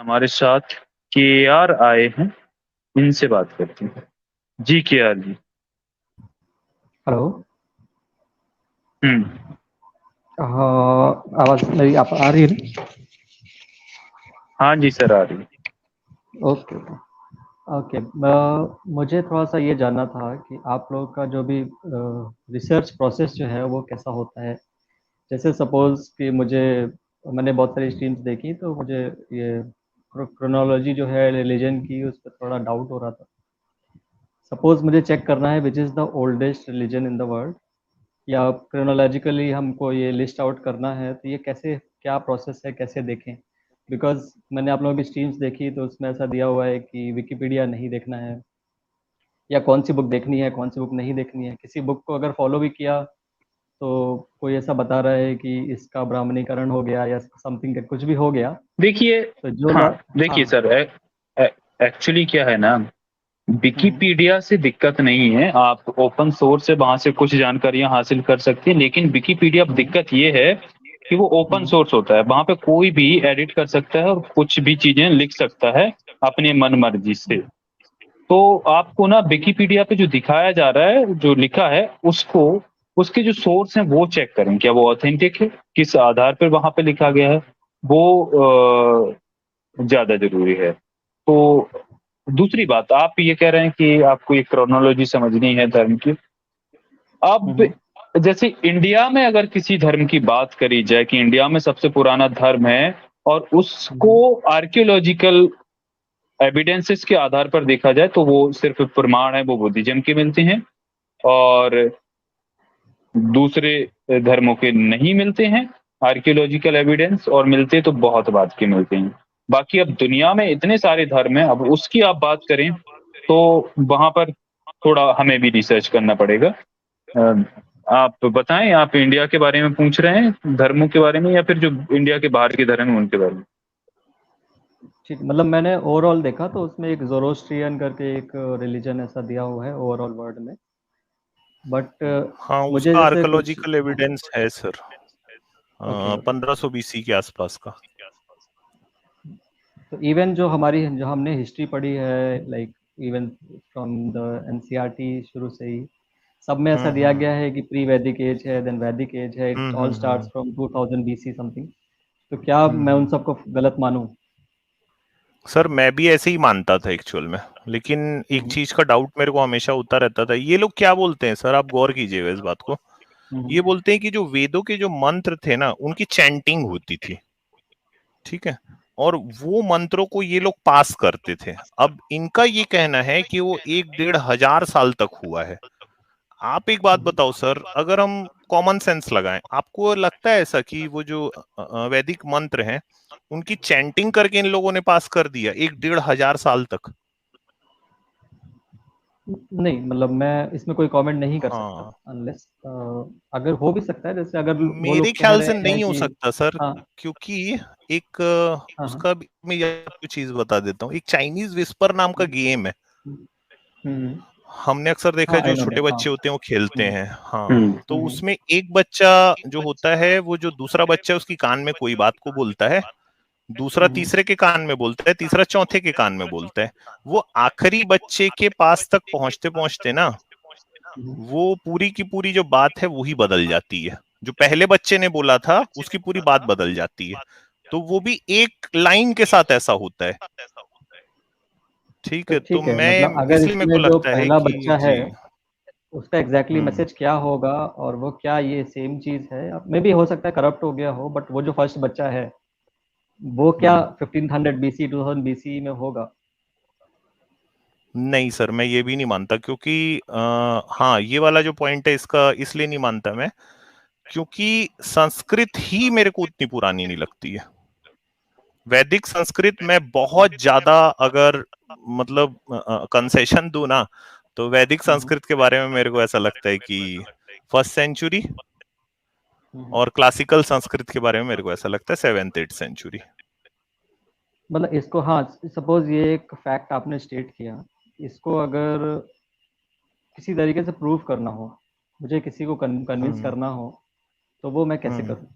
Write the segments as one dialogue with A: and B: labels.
A: हमारे साथ के आर आए हैं, इनसे बात करते हैं। जी के आर जी।
B: हेलो।
A: हम्म।
B: आवाज मेरी आप आ रही है ना?
A: हाँ जी सर, आ रही है।
B: Okay okay. मुझे थोड़ा सा ये जानना था कि आप लोगों का जो भी रिसर्च प्रोसेस जो है वो कैसा होता है। जैसे सपोज कि मैंने बहुत सारी स्ट्रीम्स देखी, तो मुझे ये क्रोनोलॉजी जो है रिलीजन की, उस पर थोड़ा डाउट हो रहा था। सपोज मुझे चेक करना है which is the oldest religion in the world, या क्रोनोलॉजिकली हमको ये लिस्ट आउट करना है, तो ये कैसे, क्या प्रोसेस है, कैसे देखें? बिकॉज मैंने आप लोगों की स्ट्रीम्स देखी तो उसमें ऐसा दिया हुआ है कि विकिपीडिया नहीं देखना है, या कौन सी बुक देखनी है, कौन सी बुक नहीं देखनी है। किसी बुक को अगर फॉलो भी किया तो कोई ऐसा बता रहा है कि इसका ब्राह्मणीकरण हो गया या समथिंग, कुछ भी हो गया।
A: देखिए,
B: तो जो
A: हाँ
B: हाँ।
A: देखिए सर, एक्चुअली क्या है ना,
B: हम्म।
A: विकिपीडिया से दिक्कत नहीं है। आप ओपन सोर्स से वहां से कुछ जानकारियां हासिल कर सकते हैं, लेकिन विकिपीडिया
B: हम्म।
A: दिक्कत ये है कि वो ओपन
B: हम्म।
A: सोर्स होता है। वहां पे कोई भी एडिट कर सकता है और कुछ भी चीजें लिख सकता है अपनी मन मर्जी से। तो आपको ना विकिपीडिया पे जो दिखाया जा रहा है, जो लिखा है, उसको, उसके जो सोर्स हैं वो चेक करें, क्या वो ऑथेंटिक है, किस आधार पर वहां पे लिखा गया है, वो ज्यादा जरूरी है। तो दूसरी बात, आप ये कह रहे हैं कि आपको ये क्रोनोलॉजी समझनी है धर्म की। अब
B: हम्म।
A: जैसे इंडिया में अगर किसी धर्म की बात करी जाए कि इंडिया में सबसे पुराना धर्म है, और उसको
B: हम्म।
A: आर्कियोलॉजिकल एविडेंसेस के आधार पर देखा जाए, तो वो सिर्फ प्रमाण है वो बुद्धिज्म के मिलते हैं, और दूसरे धर्मों के नहीं मिलते हैं आर्कियोलॉजिकल एविडेंस, और मिलते तो बहुत बात के मिलते हैं। बाकी अब दुनिया में इतने सारे धर्म हैं, अब उसकी आप बात करें तो वहां पर थोड़ा हमें भी रिसर्च करना पड़ेगा। अ, आप बताएं, आप इंडिया के बारे में पूछ रहे हैं, धर्मों के बारे में, या फिर जो इंडिया के बाहर के धर्म हैं उनके बारे में?
B: ठीक, मतलब मैंने ओवरऑल देखा तो उसमें एक जोरोस्ट्रियन करके एक रिलीजन ऐसा दिया हुआ है ओवरऑल वर्ल्ड में। बट
C: हाँ,
B: मुझे
C: उसका
B: जैसे कुछ,
C: आर्कोलॉजिकल
B: हाँ।
C: एविडेंस है सर।
B: Okay okay.
C: 1500 बीसी के आसपास का।
B: तो इवन जो हमने हिस्ट्री पढ़ी है, like even from the NCERT, शुरू से ही सब में ऐसा दिया
C: हम्म
B: गया है कि प्री वैदिक एज है, देन वैदिक एज है, it all starts
C: hmm.
B: From 2000 BC something. तो क्या मैं उन सबको गलत मानूं?
C: सर मैं भी ऐसे ही मानता था एक्चुअल में, लेकिन एक
B: हम्म।
C: चीज का डाउट मेरे को हमेशा होता रहता था। ये लोग क्या बोलते हैं सर, आप गौर कीजिएगा इस बात को।
B: हम्म।
C: ये बोलते हैं कि जो वेदों के जो मंत्र थे ना, उनकी चैंटिंग होती थी, ठीक है, और वो मंत्रों को ये लोग पास करते थे। अब इनका ये कहना है कि वो 1-1.5 हजार साल तक हुआ है। आप एक बात बताओ सर, अगर हम कॉमन सेंस लगाएं, आपको लगता है ऐसा कि वो जो वैदिक मंत्र हैं, उनकी चैंटिंग करके इन लोगों ने पास कर दिया 1-1.5 हजार साल तक?
B: नहीं, मतलब मैं इसमें कोई कमेंट नहीं कर सकता
C: हाँ,
B: अनलेस, अगर हो भी सकता है, जैसे अगर वो
C: मेरे
B: लोग कह
C: ख्याल
B: रहे
C: से
B: हैं
C: नहीं हो
B: कि
C: सकता सर,
B: हाँ
C: क्योंकि एक
B: हाँ हाँ।
C: उसका भी मैं आपको चीज बता देता हूँ। एक चाइनीज विस्पर नाम का गेम है,
B: हम्म।
C: हमने अक्सर देखा
B: हाँ,
C: है,
B: आई
C: जो
B: नो
C: छोटे
B: दैट, हाँ।
C: बच्चे होते हैं वो खेलते
B: हम्म।
C: हैं। हाँ,
A: हम्म।
C: तो
B: हम्म।
C: उसमें एक बच्चा जो होता है, वो जो दूसरा बच्चा है उसकी कान में कोई बात को बोलता है, दूसरा
B: हम्म।
C: तीसरे के कान में बोलता है, तीसरा चौथे के कान में बोलता है। वो आखिरी बच्चे के पास तक पहुंचते पहुंचते ना,
B: हम्म।
C: वो पूरी की पूरी जो बात है वही बदल जाती है। जो पहले बच्चे ने बोला था उसकी पूरी बात बदल जाती है। तो वो भी एक लाइन के साथ ऐसा होता है, ठीक
B: तो
C: है। तो
B: ठीक है, मतलब
C: मैं,
B: अगर
C: इसलिए मेरे को
B: इसमें जो
C: लगता है
B: पहला
C: कि
B: बच्चा है
C: जी।
B: उसका एग्जैक्टली
C: हम्म
B: मैसेज क्या होगा, और वो क्या ये सेम चीज है, मे भी हो सकता है करप्ट हो गया हो, बट वो जो फर्स्ट बच्चा है वो क्या
C: हम्म।
B: 1500 बीसी 2000 बीसी में होगा?
C: नहीं सर, मैं ये भी नहीं मानता, क्योंकि हाँ, ये वाला जो पॉइंट है इसका इसलिए नहीं मानता मैं, क्योंकि संस्कृत ही मेरे को उतनी पुरानी नहीं लगती है। वैदिक संस्कृत में बहुत ज्यादा, अगर मतलब कंसेशन दूं ना, तो वैदिक
B: हम्म।
C: संस्कृत के बारे में मेरे को ऐसा लगता है कि 1st सेंचुरी,
B: हम्म।
C: और क्लासिकल संस्कृत के बारे में मेरे को ऐसा लगता है 7th 8th सेंचुरी।
B: मतलब इसको, हाँ, सपोज ये एक फैक्ट आपने स्टेट किया, इसको अगर किसी तरीके से प्रूव करना हो, मुझे किसी को कन्विंस
C: हम्म
B: करना हो, तो वो मैं कैसे
C: हम्म
B: करूँ?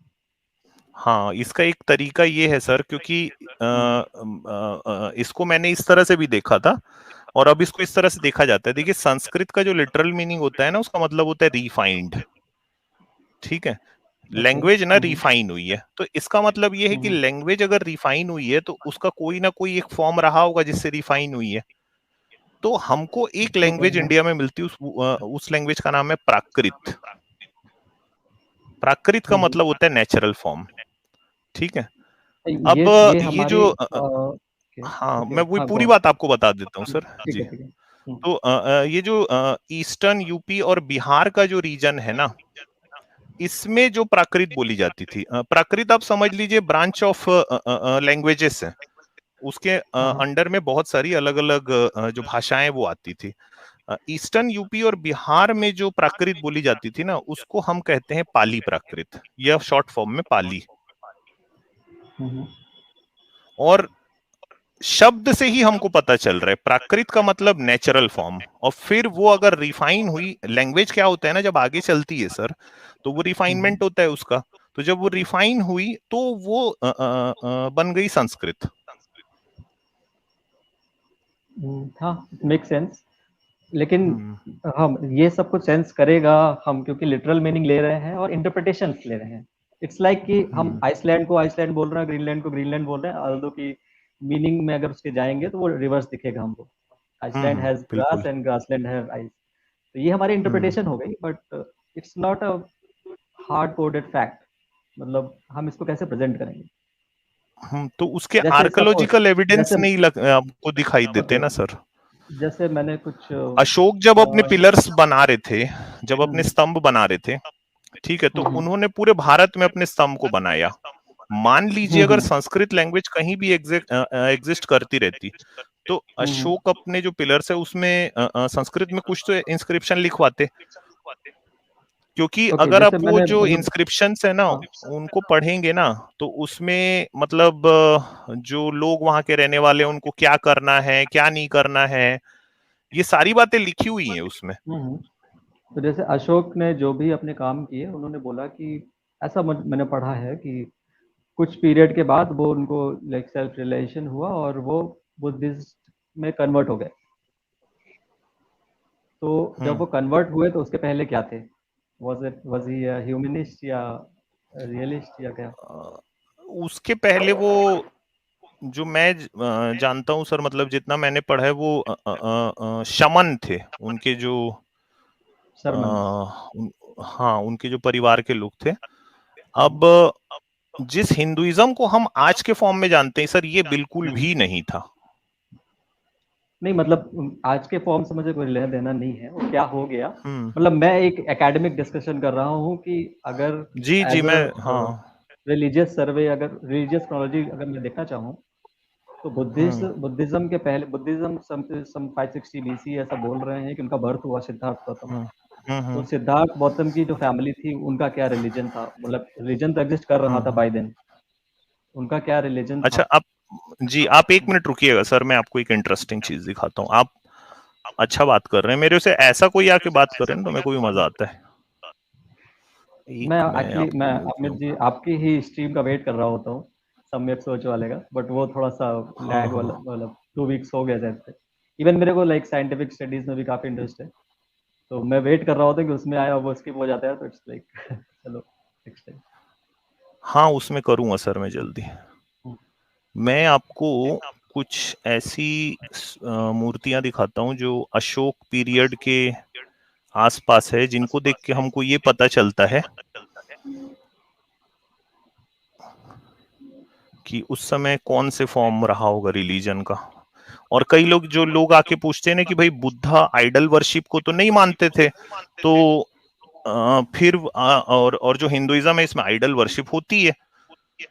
C: हाँ, इसका एक तरीका ये है सर, क्योंकि इसको मैंने इस तरह से भी देखा था और अब इसको इस तरह से देखा जाता है। देखिए, संस्कृत का जो लिटरल मीनिंग होता है ना, उसका मतलब होता है रिफाइंड, ठीक है। लैंग्वेज ना रिफाइन हुई है, तो इसका मतलब ये है कि लैंग्वेज अगर रिफाइन हुई है तो उसका कोई ना कोई एक फॉर्म रहा होगा जिससे रिफाइन हुई है। तो हमको एक लैंग्वेज इंडिया में मिलती है, उस लैंग्वेज का नाम है प्राकृत। प्राकृत का मतलब होता है नेचुरल फॉर्म, ठीक है। अब
B: ये
C: ये
B: हमारे
C: जो हाँ,
B: ओके,
C: मैं वही
B: हाँ,
C: पूरी
B: गो
C: बात आपको बता देता हूँ सर
B: ठीक
C: जी।
B: है, ठीक है।
C: तो ये जो ईस्टर्न यूपी और बिहार का जो रीजन है ना, इसमें जो प्राकृत बोली जाती थी, प्राकृत आप समझ लीजिए ब्रांच ऑफ लैंग्वेजेस है, उसके
B: हाँ,
C: अंडर में बहुत सारी अलग अलग जो भाषाएं वो आती थी। ईस्टर्न यूपी और बिहार में जो प्राकृत बोली जाती थी ना, उसको हम कहते हैं पाली प्राकृत, या शॉर्ट फॉर्म में पाली। और शब्द से ही हमको पता चल रहा है प्राकृत का मतलब नेचुरल फॉर्म, और फिर वो अगर रिफाइन हुई, लैंग्वेज क्या होता है ना जब आगे चलती है सर, तो वो रिफाइनमेंट होता है उसका। तो जब वो रिफाइन हुई तो वो बन गई संस्कृत।
B: हाँ, मेक सेंस। लेकिन
C: हम्म
B: हम ये सब कुछ सेंस करेगा हम, क्योंकि लिटरल मीनिंग ले रहे हैं और इंटरप्रिटेशंस ले रहे हैं। इट्स लाइक कि हम
C: हम्म
B: आइसलैंड को आइसलैंड बोल रहे हैं, ग्रीनलैंड को ग्रीनलैंड बोल रहे हैं, ऑल्दो की मीनिंग में अगर उसके जाएंगे तो वो रिवर्स दिखेगा हमको। आइसलैंड हैज
C: बिल्कुल।
B: Grass and grassland has ice. तो ये हमारी
C: हम्म
B: इंटरप्रिटेशन हो गई, but it's not a hard coded fact. मतलब हम इसको कैसे प्रेजेंट करेंगे?
C: तो उसके
B: जैसे सपोज,
C: आर्कोलॉजिकल एविडेंस
B: जैसे
C: नहीं आपको दिखाई देते
B: ओके,
C: ना सर।
B: जैसे मैंने कुछ
C: अशोक जब अपने पिलर्स बना रहे थे, जब अपने
B: हम्म,
C: स्तंभ बना रहे थे, ठीक है, तो
B: हम्म,
C: उन्होंने पूरे भारत में अपने स्तंभ को बनाया। मान लीजिए अगर
B: हम्म,
C: संस्कृत लैंग्वेज कहीं भी एग्जिस्ट करती रहती, तो
B: हम्म,
C: अशोक अपने जो पिलर्स है उसमें संस्कृत में कुछ तो इंस्क्रिप्शन लिखवाते, क्योंकि
B: ओके,
C: अगर
B: जैसे
C: आप वो
B: मैंने
C: जो
B: मतलब
C: इंस्क्रिप्शंस है ना
B: हाँ,
C: उनको पढ़ेंगे ना, तो उसमें मतलब जो लोग वहां के रहने वाले हैं उनको क्या करना है क्या नहीं करना है, ये सारी बातें लिखी हुई हैं उसमें।
B: तो जैसे अशोक ने जो भी अपने काम किए, उन्होंने बोला कि ऐसा मैंने पढ़ा है कि कुछ पीरियड के बाद वो उनको लाइक सेल्फ रियलाइजेशन हुआ और वो बुद्धिस्ट में कन्वर्ट हो गए। तो जब
C: हम्म
B: वो कन्वर्ट हुए तो उसके पहले क्या थे? वाज ही ह्यूमनिस्ट या रियलिस्ट या क्या?
C: उसके पहले वो, जो मैं जानता हूँ सर, मतलब जितना मैंने पढ़ा है वो शमन थे उनके जो
B: शर्मन।
C: हाँ, उनके जो परिवार के लोग थे। अब जिस हिंदुइज्म को हम आज के फॉर्म में जानते हैं सर, ये बिल्कुल
B: हम्म।
C: भी नहीं था।
B: नहीं मतलब आज के फॉर्म से मुझे कोई लेना देना नहीं है, वो क्या हो गया।
C: हम्म
B: मतलब मैं एक एकेडमिक डिस्कशन कर रहा हूँ कि अगर
C: जी जी,
B: एज अ
C: मैं हाँ।
B: रिलीजियस सर्वे, अगर रिलीजियस क्रोलॉजी अगर मैं देखना चाहूँ, तो
C: हम्म
B: बुद्धिज्म के पहले, बुद्धिज्म सम 560 बीसी ऐसा बोल रहे हैं कि उनका बर्थ हुआ सिद्धार्थ गौतम।
C: हम्म
B: तो
C: हम्म
B: सिद्धार्थ गौतम की जो फैमिली थी उनका क्या रिलीजन था? मतलब रिलीजन तो एग्जिस्ट कर रहा था
C: हम्म।
B: बाय देन, उनका क्या रिलीजन
C: अच्छा,
B: था?
C: आप जी, आप एक मिनट रुकिएगा सर, मैं आपको एक इंटरेस्टिंग चीज दिखाता हूँ। आप अच्छा बात कर रहे हैं, मेरे से ऐसा कोई आके बात कर रहे हैं ना तो मेरे को भी मजा आता है।
B: मैं
C: मैं
B: एक्चुअली, मैं
C: आपको
B: अमित
C: म्यूजियम
B: जी आपकी ही स्ट्रीम का वेट कर रहा होता हूँ, सम्यक सोच वाले का, बट वो थोड़ा सा
C: हाँ
B: लैग वाला,
C: हाँ
B: मतलब 2 वीक्स हो गया शायद। इवन मेरे को लाइक साइंटिफिक स्टडीज में भी काफी इंटरेस्ट है, तो मैं वेट कर रहा होता कि उसमें आया, वो स्किप हो जाता है, तो इट्स लाइक चलो नेक्स्ट टाइम।
C: हाँ, उसमें करूंगा सर मैं जल्दी। मैं आपको कुछ ऐसी मूर्तियां दिखाता हूँ जो अशोक पीरियड के आसपास है, जिनको देख के हमको ये पता चलता है कि उस समय कौन से फॉर्म रहा होगा रिलीजन का। और कई लोग, जो लोग आके पूछते हैं ना कि भाई बुद्धा आइडल वर्शिप को तो नहीं मानते थे, तो फिर और जो हिंदुइज्म है इसमें आइडल वर्शिप होती है,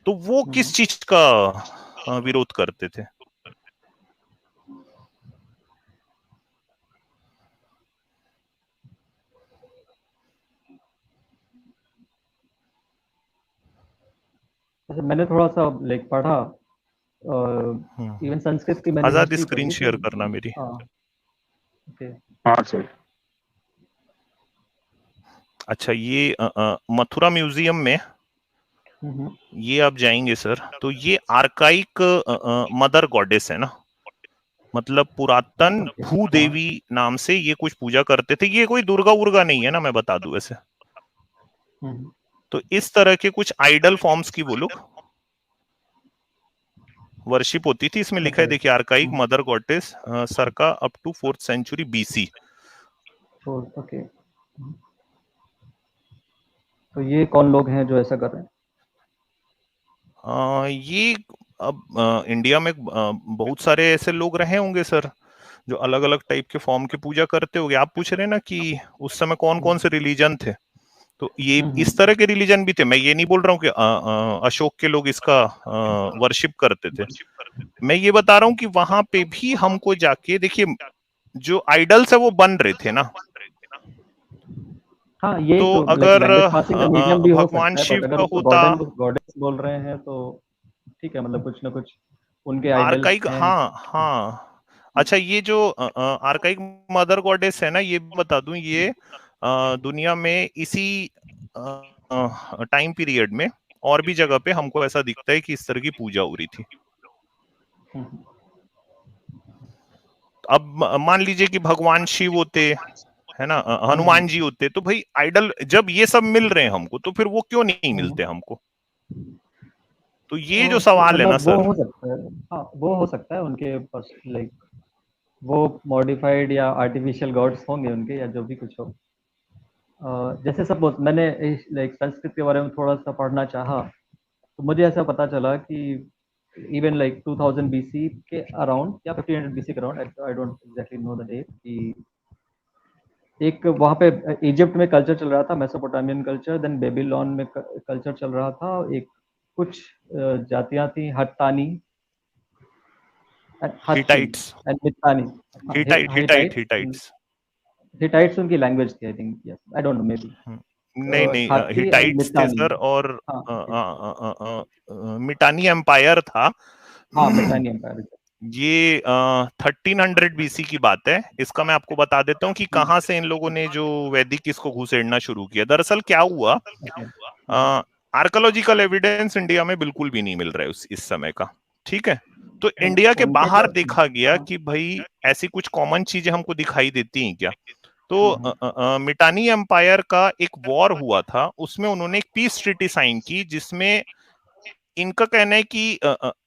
C: तो वो किस चीज का विरोध करते थे?
B: जैसे मैंने थोड़ा सा लाइक पढ़ा,
C: हम्म।
B: इवन संस्कृत की मैंने
C: आजाद
B: हिस्ट्री
C: स्क्रीन
B: पढ़ी तो
C: शेयर करना मेरी।
B: हाँ, ओके।
A: हाँ सर।
C: अच्छा, ये मथुरा म्यूजियम में ये आप जाएंगे सर तो ये आर्काइक मदर गॉडेस है ना, मतलब पुरातन भूदेवी नाम से ये कुछ पूजा करते थे। ये कोई दुर्गा उर्गा नहीं है ना, मैं बता दूं ऐसे। तो इस तरह के कुछ आइडल फॉर्म्स की वो लोग वर्शिप होती थी। इसमें लिखा है देखिए, archaic mother goddess circa up to 4th century BC।
B: Okay, तो ये कौन लोग हैं जो ऐसा कर रहे हैं?
C: ये अब इंडिया में बहुत सारे ऐसे लोग रहे होंगे सर जो अलग अलग टाइप के फॉर्म की पूजा करते होंगे। आप पूछ रहे हैं ना कि उस समय कौन कौन से रिलीजन थे, तो ये इस तरह के रिलीजन भी थे। मैं ये नहीं बोल रहा हूँ कि अशोक के लोग इसका वर्शिप करते थे। मैं ये बता रहा हूँ कि वहां पे भी हमको जाके देखिए, जो आइडल्स है वो बन रहे थे ना।
B: हाँ, ये
C: तो
B: तो
C: अगर
B: लैंग्वेज पासिंग का मीडियम भी हो
C: भगवान
B: सकता है,
C: शिव
B: बट अगर
C: का
B: उसको
C: होता
B: गॉडेस बोल रहे हैं तो ठीक है, मतलब कुछ ना कुछ उनके आइडल्स
C: आर्काइक,
B: हैं।
C: हाँ हाँ। अच्छा, ये जो आर्काइक मदर गॉडेस है ना, ये बता दूं, ये दुनिया में इसी टाइम पीरियड में और भी जगह पे हमको ऐसा दिखता है कि इस तरह की पूजा हो रही थी। अब मान लीजिए कि भगवान शिव होते है ना, हनुमान जी होते, तो भाई आइडल जब ये सब मिल रहे हैं हमको, तो फिर वो क्यों नहीं मिलते हमको? तो ये जो सवाल है ना
B: मतलब वो
C: सर,
B: हो सकता है, हाँ वो हो सकता है उनके पास, लाइक वो मॉडिफाइड या आर्टिफिशियल गॉड्स होंगे उनके, या जो भी कुछ हो। जैसे सपोज मैंने लाइक संस्कृत के बारे में थोड़ा सा पढ़ना चाहा, तो मुझे ऐसा पता चला कि इवन लाइक 2000 BC के अराउंड या 1500 BC के around, I don't exactly know the date, कि एक वहाँ पे इजिप्ट में कल्चर चल रहा था, मेसोपोटामियन कल्चर, देन बेबीलोन में कल्चर चल रहा था। एक कुछ जातियां थी, हट्टानी, हत्तिन
C: हिटाइट्स,
B: एंड मितानी।
C: हिटाइट्स।
B: हिटाइट्स उनकी लैंग्वेज थी, I think, yes, I don't know, may be.
C: नहीं नहीं,
B: हाथी एंड
C: हिटाइट्स थे
B: मितानी।
C: सर, और
B: हाँ,
C: मिटानी एम्पायर था।
B: हाँ, मितानी एम्पायर।
C: ये 1300 BC की बात है। इसका मैं आपको बता देता हूँ कि कहाँ से इन लोगों ने जो वैदिक इसको घुसेड़ना शुरू किया। दरअसल क्या हुआ, आर्कोलॉजिकल एविडेंस इंडिया में बिल्कुल भी नहीं मिल रहा है इस समय का, ठीक है। तो इंडिया के
B: उनके
C: बाहर
B: जो,
C: देखा गया कि भाई ऐसी कुछ कॉमन चीजें हमको दिखाई देती हैं क्या। तो मिटानी एम्पायर का एक वॉर हुआ था, उसमें उन्होंने एक पीस ट्रीटी साइन की, जिसमें इनका कहना है कि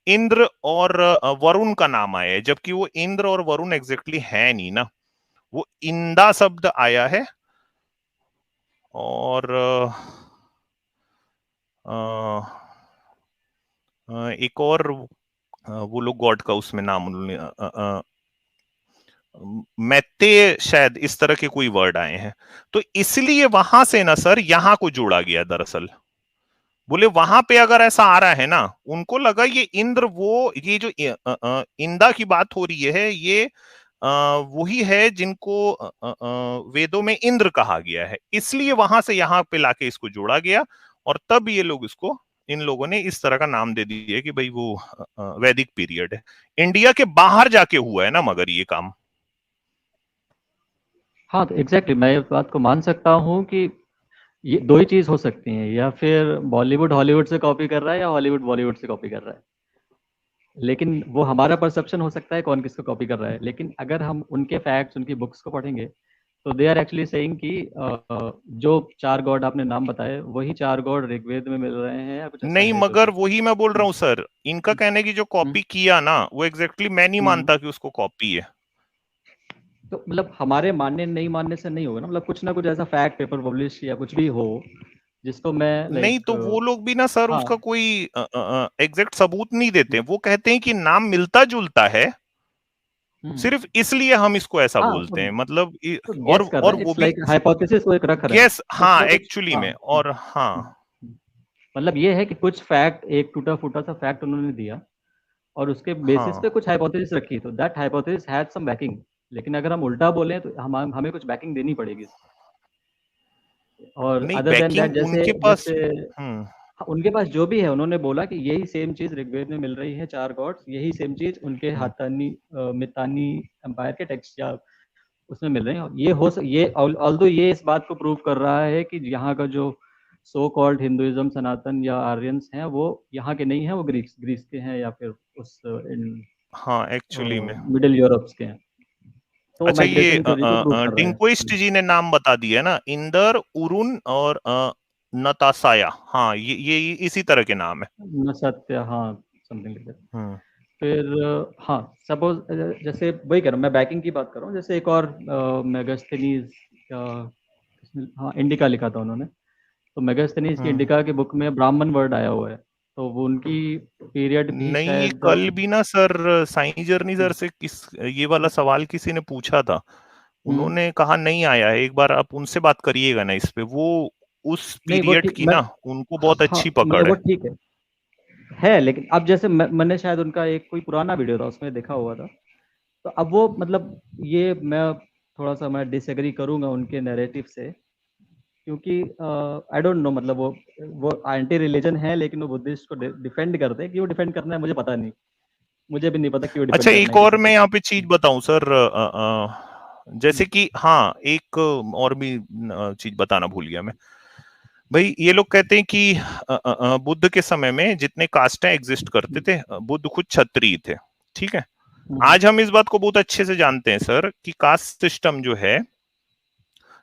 C: इंद्र और वरुण का नाम आया है, जबकि वो इंद्र और वरुण एग्जैक्टली है नहीं ना, वो इंदा शब्द आया है। और एक और वो लोग गॉड का उसमें नाम उन्होंने मैत्तेय, शायद इस तरह के कोई वर्ड आए हैं। तो इसलिए वहां से ना सर यहाँ को जोड़ा गया। दरअसल बोले वहां पे अगर ऐसा आ रहा है ना, उनको लगा ये इंद्र, वो ये जो इंदा की बात हो रही है, ये वही है जिनको वेदों में इंद्र कहा गया है। इसलिए वहां से यहाँ पे लाके इसको जोड़ा गया, और तब ये लोग इसको, इन लोगों ने इस तरह का नाम दे दिया कि भाई वो वैदिक पीरियड है। इंडिया के बाहर जाके हुआ है ना मगर ये काम।
B: हाँ, तो एग्जैक्टली मैं इस बात को मान सकता हूँ कि ये दो ही चीज हो सकती हैं, या फिर बॉलीवुड हॉलीवुड से कॉपी कर रहा है, या हॉलीवुड बॉलीवुड से कॉपी कर रहा है। लेकिन वो हमारा परसेप्शन हो सकता है कौन किसको कॉपी कर रहा है। लेकिन अगर हम उनके फैक्ट्स, उनकी बुक्स को पढ़ेंगे, तो दे आर एक्चुअली सेइंग कि जो 4 गॉड आपने नाम बताए, वही 4 गॉड ऋग्वेद में मिल रहे हैं, या कुछ ऐसा
C: नहीं,
B: है
C: मगर
B: कुछ।
C: वही मैं बोल रहा हूँ सर, इनका कहने की जो कॉपी किया ना, वो एग्जैक्टली मैं नहीं मानता कि उसको कॉपी है।
B: तो मतलब हमारे मानने नहीं मानने से नहीं होगा ना, मतलब कुछ ना कुछ ऐसा फैक्ट पेपर पब्लिश या कुछ भी हो जिसको मैं
C: नहीं,
B: लाइक।
C: तो वो लोग भी ना सर
B: हाँ।
C: उसका कोई एग्जैक्ट सबूत नहीं देते। वो कहते हैं कि नाम मिलता जुलता है, सिर्फ इसलिए हम इसको ऐसा
B: हाँ,
C: बोलते हैं, मतलब
B: तो गेस कर
C: और
B: रहे हैं,
C: वो
B: इट्स
C: भी
B: लाइक हाइपोथेसिस वो एक रख रहे हैं,
C: गेस,
B: कुछ
C: हाँ
B: ना कुछ।
C: एक्चुअली
B: हाँ।
C: में, और हाँ।
B: मतलब ये है कि कुछ फैक्ट, एक टूटा फूटा सा फैक्ट उन्होंने दिया, और उसके बेसिस पे
C: हाँ,
B: कुछ हाइपोथेसिस रखी, तो that hypothesis had some backing. लेकिन अगर हम उल्टा बोलें तो हमें कुछ बैकिंग देनी पड़ेगी। और
C: नहीं
B: अदर देन दैट,
C: बैकिंग
B: जैसे
C: उनके पास।
B: जैसे
C: हम्म।
B: हाँ, उनके पास जो भी है, उन्होंने बोला कि यही सेम चीज ऋग्वेद में मिल रही है, 4 गॉड्स, यही सेम चीज उनके
C: हम्म।
B: हाथानी मितानी एम्पायर के टेक्स्ट या उसमें मिल रहे हैं। ये ऑल्दो ये इस बात को प्रूव कर रहा है कि यहाँ का जो सो कॉल्ड हिंदुइज्म, सनातन या आर्यंस हैं, वो यहाँ के नहीं हैं, वो ग्रीस ग्रीस के हैं या फिर उस
C: हाँ एक्चुअली में
B: मिडिल यूरोप के हैं। तो
C: अच्छा, ये
B: माइग्रेशन थ्योरी को प्रूव कर रहे हैं।
C: डिंक्विस्ट जी ने नाम बता दिया ना, इंदर, उरुन और नतासाया। हाँ, ये इसी तरह के नाम है।
B: न सत्य, हाँ, समथिंग लाइक दैट।
C: हम्म
B: फिर हाँ, सपोज जैसे वही कह रहा हूँ, मैं बैकिंग की बात कर रहा हूँ। जैसे एक और मेगास्थनीज, हाँ, इंडिका लिखा था उन्होंने। तो मेगास्थनीज की इंडिका की बुक में ब्राह्मण वर्ड आया हुआ है, तो वो उनकी पीरियड भी
C: नहीं, ये
B: शायद
C: कल भी ना सर साईं जर्नी सर से ये वाला सवाल किसी ने पूछा था, उन्होंने कहा नहीं आया है। एक बार आप उनसे बात करिएगा ना इस पे, वो उस
B: नहीं, वो
C: पीरियड
B: ठीक,
C: की
B: मैं,
C: ना उनको बहुत
B: हाँ,
C: अच्छी
B: मतलब
C: पकड़
B: वो
C: है।
B: ठीक है, लेकिन अब जैसे मैंने शायद उनका एक कोई पुराना वीडियो था उसमें देखा हुआ था। तो अब वो मतलब ये मैं थोड़ा सा मैं डिसएग्री करूंगा उनके नैरेटिव से, क्योंकि आई डोंट नो, मतलब वो एंटी रिलीजन है, लेकिन वो बुद्धिस्ट को डिफेंड करते हैं। क्यों डिफेंड करना है मुझे पता नहीं, मुझे भी नहीं पता क्यों
C: अच्छा,
B: डिफेंड करना
C: एक
B: है
C: और
B: किसी
C: मैं
B: को।
C: यहाँ पे चीज बताऊं सर, जैसे कि हाँ, एक और भी चीज बताना भूल गया मैं। भाई ये लोग कहते हैं कि बुद्ध के समय में जितने कास्टें एग्जिस्ट करते थे, बुद्ध खुद क्षत्रिय थे, ठीक है। आज हम इस बात को बहुत अच्छे से जानते हैं सर कि कास्ट सिस्टम जो है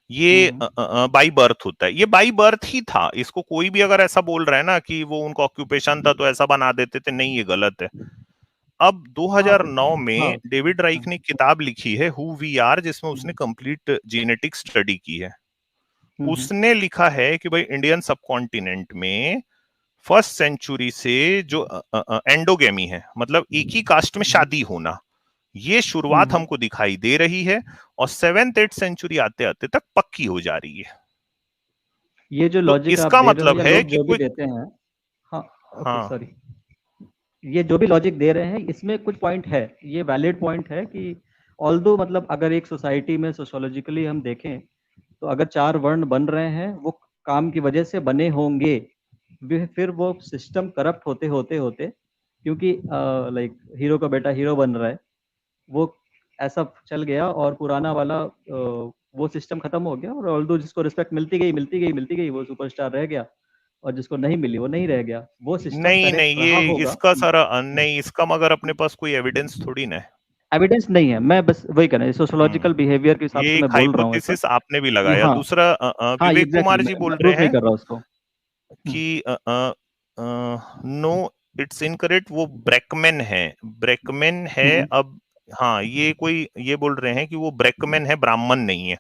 C: ये बाई बर्थ होता है। ये बाई बर्थ ही था, इसको कोई भी अगर ऐसा बोल रहा है ना कि वो उनका ऑक्यूपेशन था तो ऐसा बना देते थे, नहीं, ये गलत है। अब
B: हाँ,
C: 2009
B: हाँ,
C: में डेविड राइक ने किताब लिखी है हु वी आर, जिसमें उसने कंप्लीट जेनेटिक स्टडी की है। उसने लिखा है कि भाई इंडियन सबकॉन्टिनेंट में फर्स्ट सेंचुरी से जो एंडोगेमी है, मतलब एक ही कास्ट में शादी होना, ये शुरुआत हमको दिखाई दे रही है और 7th 8th सेंचुरी आते आते तक पक्की हो जा रही है।
B: ये जो
C: तो
B: लॉजिक आप
C: इसका
B: दे रहे हो
C: मतलब
B: या
C: है
B: लोग
C: कि
B: जो भी
C: कोई,
B: देते हैं, हाँ, ओके,
C: हाँ,
B: सॉरी, ये जो भी लॉजिक दे रहे हैं इसमें कुछ पॉइंट है, ये वैलिड पॉइंट है कि ऑल्दो, मतलब अगर एक सोसाइटी में सोशोलॉजिकली हम देखें, तो अगर 4 वर्ण बन रहे हैं, वो काम की वजह से बने होंगे। फिर वो सिस्टम करप्ट होते होते होते, क्योंकि लाइक हीरो का बेटा हीरो बन रहा है, वो ऐसा चल गया, और पुराना वाला वो सिस्टम खत्म हो गया, और ऑल्दो जिसको रिस्पेक्ट मिलती गई मिलती गई मिलती गई, वो सुपरस्टार रह गया, और जिसको नहीं मिली वो नहीं रह गया। वो सिस्टम
C: नहीं नहीं,
B: करेक्ट रहा
C: ये
B: होगा।
C: इसका सारा नहीं, इसका मगर अपने पास कोई एविडेंस थोड़ी ना है।
B: एविडेंस नहीं है, मैं बस वही कह रहा हूँ, सोशोलॉजिकल बिहेवियर के हिसाब
C: ये
B: से
C: एक
B: मैं बोल रहा हूँ ऐसा।
C: हाइपोथेसिस आपने भी
B: ये,
C: लगाया।
B: हाँ,
C: दूसरा,
B: हाँ,
C: विवेक
B: एग्जैक्टली,
C: कुमार जी
B: मैं
C: बोल रहे
B: प्रूफ नहीं
C: हैं
B: कर रहा उसको।
C: कि नो, इट्स इनकरेक्ट, वो ब्रेकमैन है, ब्रेकमैन है। अब हाँ, ये कोई ये बोल रहे हैं कि वो ब्रेकमैन है, ब्राह्मण नहीं है।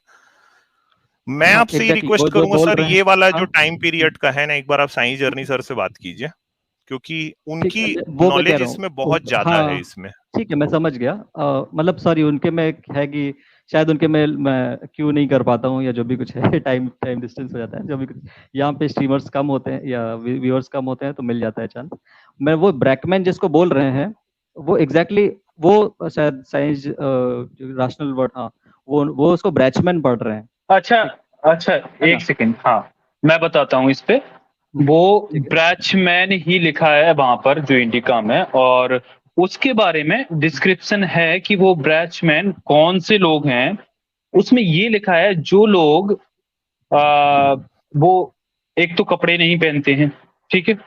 C: मैं
B: हाँ,
C: आपसे ये
B: एग्जैक्टली, वो
C: रिक्वेस्ट
B: जो
C: करूंगा
B: बोल
C: सर,
B: रहे हैं।
C: ये वाला जो
B: हाँ,
C: टाइम पीरियड का है ना, एक बार आप साईं जर्नी सर से बात कीजिए, क्योंकि
B: ठीक
C: उनकी
B: है, वो मैं कह
C: नॉलेज
B: रहा हूँ
C: इसमें बहुत ज्यादा है
B: हाँ,
C: इसमें।
B: ठीक है, मैं समझ गया। मतलब सॉरी, उनके में है कि शायद उनके में मैं क्यों नहीं कर पाता हूँ, या जो भी कुछ है, टाइम टाइम डिस्टेंस हो जाता है, जो भी कुछ यहाँ पे स्ट्रीमर्स कम होते हैं या व्यूअर्स कम होते हैं, तो मिल जाता है चांस। मैं वो ब्रैकमैन जिसको बोल रहे हैं, वो एग्जैक्टली वो शायद साइंस राशनल वर्ड, हाँ, वो उसको ब्रैचमैन पढ़ रहे हैं।
A: अच्छा, अच्छा,
B: है ना?
A: एक सेकंड, हाँ, मैं बताता हूँ इस पे। वो
B: ठीक है।
A: ब्रैचमैन ही लिखा है वहां पर जो इंडिका में, और उसके बारे में डिस्क्रिप्शन है कि वो ब्रैचमैन कौन से लोग हैं। उसमें ये लिखा है जो लोग वो एक तो कपड़े नहीं पहनते हैं, ठीक है,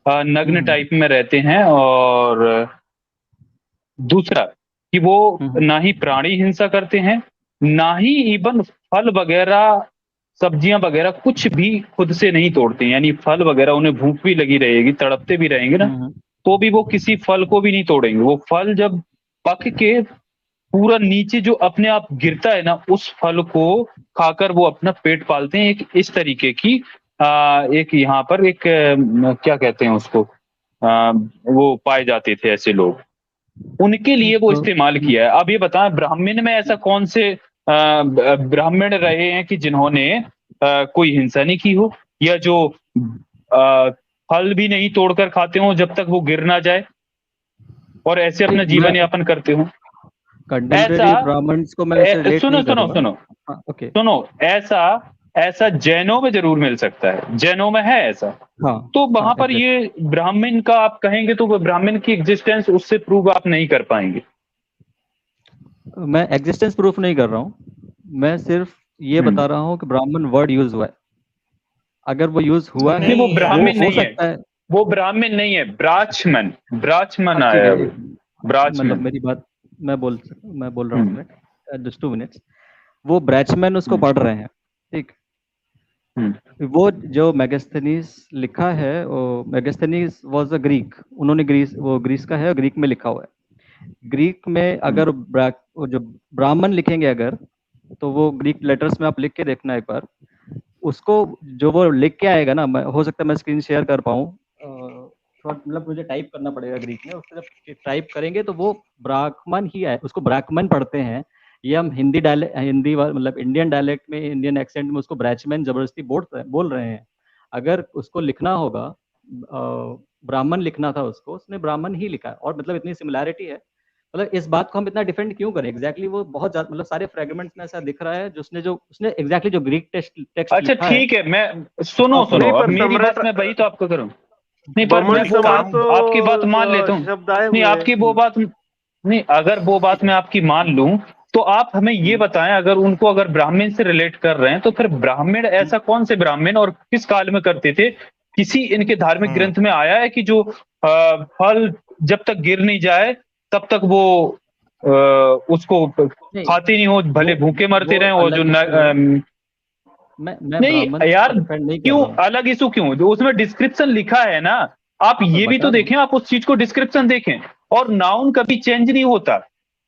A: नग्न टाइप में रहते हैं, और दूसरा कि वो ना ही प्राणी हिंसा करते हैं, ना ही इवन फल वगैरह, सब्जियां वगैरह कुछ भी खुद से नहीं तोड़ते हैं। यानी फल वगैरह, उन्हें भूख भी लगी रहेगी, तड़पते भी रहेंगे ना, तो भी वो किसी फल को भी नहीं तोड़ेंगे। वो फल जब पक के पूरा नीचे जो अपने आप गिरता है ना, उस फल को खाकर वो अपना पेट पालते हैं। एक इस तरीके की एक यहाँ पर एक क्या कहते हैं उसको, वो पाए जाते थे ऐसे लोग, उनके लिए वो
B: तो
A: इस्तेमाल किया है। अब ये बताएं, ब्राह्मण में ऐसा कौन से ब्राह्मण रहे हैं कि जिन्होंने कोई हिंसा नहीं की हो, या जो फल भी नहीं तोड़कर खाते हो जब तक वो गिर ना जाए, और ऐसे अपना
B: ठीक, मैं
A: जीवन यापन करते हो। ऐसा
B: कंटेम्प्रेरी ब्राह्मण्स को मैं वैसे रिलेट
A: सुनो
B: नहीं
A: सुनो
B: करूंगा।
A: सुनो
B: हाँ, ओके।
A: सुनो, ऐसा ऐसा जैनों में जरूर मिल सकता है, जैनों में है ऐसा।
B: हाँ,
A: तो
B: हाँ,
A: वहां पर
B: एग्जैक्टली।
A: ये ब्राह्मण का आप कहेंगे तो वो ब्राह्मण की एग्जिस्टेंस उससे प्रूव आप नहीं कर पाएंगे।
B: मैं एग्जिस्टेंस प्रूफ नहीं कर रहा हूँ, मैं सिर्फ ये बता रहा हूँ कि ब्राह्मण वर्ड यूज हुआ है। अगर वो यूज हुआ है
A: नहीं, वो
C: नहीं,
A: ब्राह्मण
B: हो
A: नहीं है,
B: सकता है।
A: वो ब्राह्मण नहीं है, ब्राह्मण, ब्राह्मण
B: हाँ, ठीक
A: आया
B: है,
A: है,
B: मतलब
A: ब्राह्मण।
B: मेरी बात मैं बोल रहा हूँ
A: हम्म,
B: मिनट, जस्ट 2 मिनट्स। वो ब्रैचमैन उसको
A: हम्म,
B: पढ़ रहे हैं, ठीक।
A: हम्म,
B: वो जो मैगस्थनीज लिखा है, वो मैगस्थनीज वाज अ ग्रीक, उन्होंने ग्रीस का है, ग्रीक में लिखा हुआ है। ग्रीक में
A: हम्म,
B: अगर वो जो ब्राह्मण लिखेंगे अगर, तो वो ग्रीक लेटर्स में आप लिख के देखना एक बार। उसको जो वो लिख के आएगा ना, हो सकता है मैं स्क्रीन शेयर कर पाऊँ, थोड़ा मतलब मुझे टाइप करना पड़ेगा ग्रीक में, उसको जब टाइप करेंगे तो वो ब्राह्मण ही आए, उसको ब्राह्मण पढ़ते हैं। ये हम मतलब इंडियन डायलेक्ट में, इंडियन एक्सेंट में उसको ब्रैचमैन जबरदस्ती बोल रहे हैं। अगर उसको लिखना होगा, ब्राह्मण लिखना था उसको, उसने ब्राह्मण ही लिखा है, और मतलब इतनी सिमिलैरिटी है। मतलब इस बात को हम इतना डिफेंड क्यों करें एग्जैक्टली, वो बहुत ज्यादा मतलब सारे फ्रेगमेंट्स में ऐसा दिख रहा है, जो उसने एग्जैक्टली जो ग्रीक टेक्स्ट
A: अच्छा
B: लिखा है।
A: ठीक है, मैं सुनो
B: ओके।
A: सुनो,
D: नहीं,
A: अब
D: पर
A: मेरी बात
D: सम्राट
A: मैं वही तो आपको करूं। नहीं, पर मैं
D: बमन
A: वो
D: सम्राट
A: बात
D: तो
A: आपकी बात मान लेता हूँ।
D: शब्द आए
A: नहीं,
D: हुए
A: आपकी
D: हैं।
A: वो बात नहीं, अगर वो बात
B: ठीक है।
A: मैं आपकी मान लूं, तो आप हमें ये बताएं, अगर उनको अगर ब्राह्मण से रिलेट कर रहे हैं, तो फिर ब्राह्मण ऐसा कौन से ब्राह्मण और किस काल में करते थे? किसी इनके धार्मिक ग्रंथ में आया है कि जो फल जब तक गिर नहीं जाए तब तक वो उसको
B: नहीं,
A: खाते नहीं हो, भले भूखे मरते
B: वो
A: रहे, और जो
B: अलग इशू है। मैं
A: नहीं
B: ब्राह्मण
A: यार,
B: को डिफेंड नहीं कर
A: क्यों
B: रहा हूँ।
A: अलग इशू क्यों? जो उसमें डिस्क्रिप्शन लिखा है ना, आप
B: हाँ, मैं
A: ये भी
B: बता
A: तो
B: रहा हूँ।
A: देखें, आप उस चीज को डिस्क्रिप्शन देखें। और नाउन कभी चेंज नहीं होता,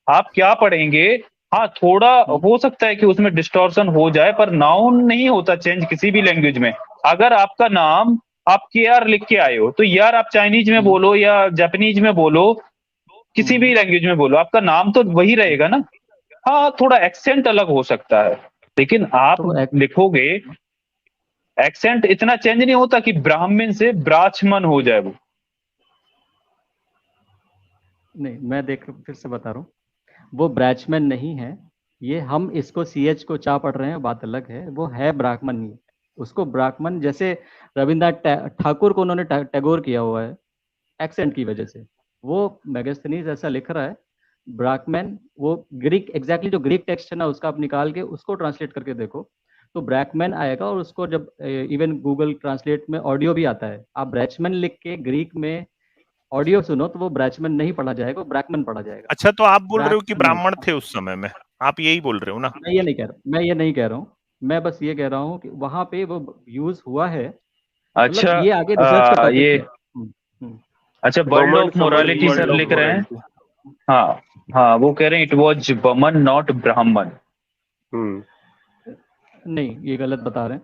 A: आप क्या पढ़ेंगे? हाँ, थोड़ा हो सकता है कि उसमें डिस्टॉर्शन हो जाए, पर नाउन नहीं होता चेंज किसी भी लैंग्वेज में। अगर आपका नाम आप के आर लिख के आए हो, तो यार आप चाइनीज में
B: हम्म,
A: बोलो या जापानीज में बोलो, किसी भी
B: हम्म,
A: लैंग्वेज में बोलो, आपका नाम तो वही रहेगा ना। हाँ, थोड़ा एक्सेंट अलग हो सकता है, लेकिन आप
B: तो वो
A: लिखोगे, एक्सेंट इतना चेंज नहीं होता कि ब्राह्मण से ब्राह्मण हो जाए वो।
B: नहीं, मैं फिर से बता रहा हूँ, वो ब्रैचमैन नहीं है। ये हम इसको CH को चा पढ़ रहे हैं, बात अलग है, वो है ब्राह्मण ही। उसको ब्राह्मण, जैसे रविन्द्रनाथ ठाकुर को उन्होंने टैगोर किया हुआ है एक्सेंट की वजह से, वो मैगस्थनीज ऐसा लिख रहा है। ब्राह्मण वो ग्रीक, एग्जैक्टली जो ग्रीक टेक्स्ट है ना, उसका आप निकाल के उसको ट्रांसलेट करके देखो, तो ब्रैकमैन आएगा। और उसको जब इवन गूगल ट्रांसलेट में ऑडियो भी आता है, आप ब्रैचमैन लिख के ग्रीक में ऑडियो सुनो, तो वो ब्रैचमैन नहीं पढ़ा जाएगा, वो ब्रैकमैन पढ़ा जाएगा।
C: अच्छा, तो आप बोल रहे हो कि
B: ब्रैकमैन नहीं।
C: ब्राह्मण थे उस समय में, आप यही बोल रहे हो ना?
B: मैं ये नहीं कह रहा हूँ। मैं बस ये कह रहा हूँ कि वहां पे वो यूज हुआ है। मतलब
A: अच्छा,
B: ये आगे रिसर्च का टॉपिक
A: ये
B: है। हम्म।
A: अच्छा, world
D: woman
A: of
D: summon
A: morality
C: world
A: sir
C: of
A: लिख रहे हैं।
C: मोरालिटी।
A: हाँ, हाँ, वो कह रहे हैं इट वॉज बमन नॉट ब्राह्मण।
D: हम्म,
B: नहीं, ये गलत बता रहे हैं।